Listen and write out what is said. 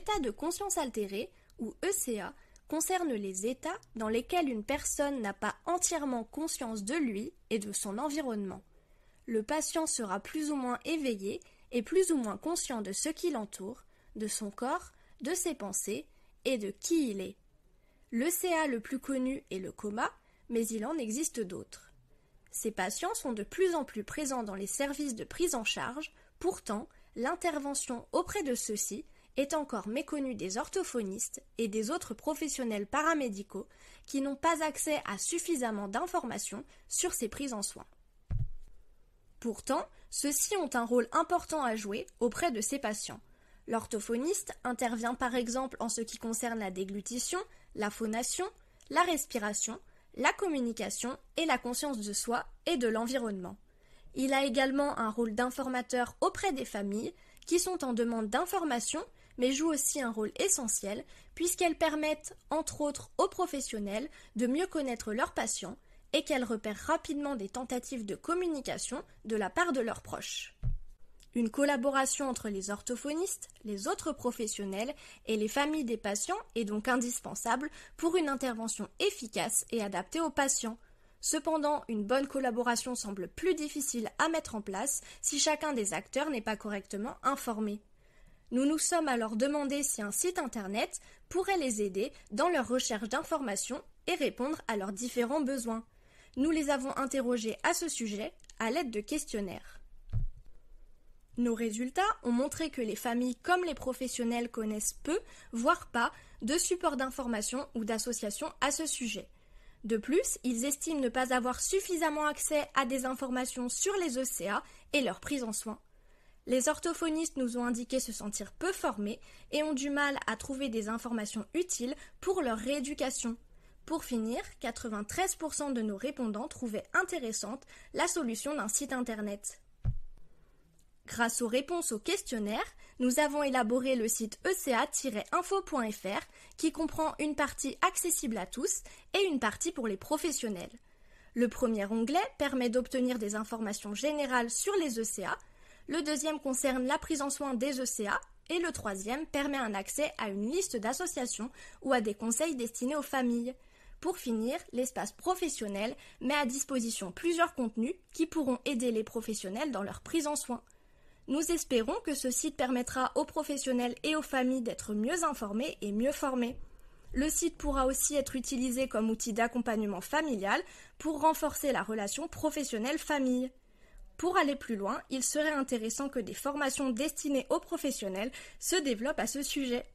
état de conscience altérée, ou ECA, concerne les états dans lesquels une personne n'a pas entièrement conscience de lui et de son environnement. Le patient sera plus ou moins éveillé et plus ou moins conscient de ce qui l'entoure, de son corps, de ses pensées et de qui il est. L'ECA le plus connu est le coma, mais il en existe d'autres. Ces patients sont de plus en plus présents dans les services de prise en charge, pourtant, l'intervention auprès de ceux-ci est encore méconnue des orthophonistes et des autres professionnels paramédicaux qui n'ont pas accès à suffisamment d'informations sur ces prises en soins. Pourtant, ceux-ci ont un rôle important à jouer auprès de ces patients. L'orthophoniste intervient par exemple en ce qui concerne la déglutition, la phonation, la respiration, la communication et la conscience de soi et de l'environnement. Il a également un rôle d'informateur auprès des familles qui sont en demande d'informations mais jouent aussi un rôle essentiel puisqu'elles permettent, entre autres, aux professionnels de mieux connaître leurs patients et qu'elles repèrent rapidement des tentatives de communication de la part de leurs proches. Une collaboration entre les orthophonistes, les autres professionnels et les familles des patients est donc indispensable pour une intervention efficace et adaptée aux patients. Cependant, une bonne collaboration semble plus difficile à mettre en place si chacun des acteurs n'est pas correctement informé. Nous nous sommes alors demandé si un site internet pourrait les aider dans leur recherche d'informations et répondre à leurs différents besoins. Nous les avons interrogés à ce sujet à l'aide de questionnaires. Nos résultats ont montré que les familles comme les professionnels connaissent peu, voire pas, de supports d'information ou d'associations à ce sujet. De plus, ils estiment ne pas avoir suffisamment accès à des informations sur les ECA et leur prise en soin. Les orthophonistes nous ont indiqué se sentir peu formés et ont du mal à trouver des informations utiles pour leur rééducation. Pour finir, 93% de nos répondants trouvaient intéressante la solution d'un site internet. Grâce aux réponses au questionnaire, nous avons élaboré le site eca-info.fr qui comprend une partie accessible à tous et une partie pour les professionnels. Le premier onglet permet d'obtenir des informations générales sur les ECA, le deuxième concerne la prise en soin des ECA et le troisième permet un accès à une liste d'associations ou à des conseils destinés aux familles. Pour finir, l'espace professionnel met à disposition plusieurs contenus qui pourront aider les professionnels dans leur prise en soin. Nous espérons que ce site permettra aux professionnels et aux familles d'être mieux informés et mieux formés. Le site pourra aussi être utilisé comme outil d'accompagnement familial pour renforcer la relation professionnelle-famille. Pour aller plus loin, il serait intéressant que des formations destinées aux professionnels se développent à ce sujet.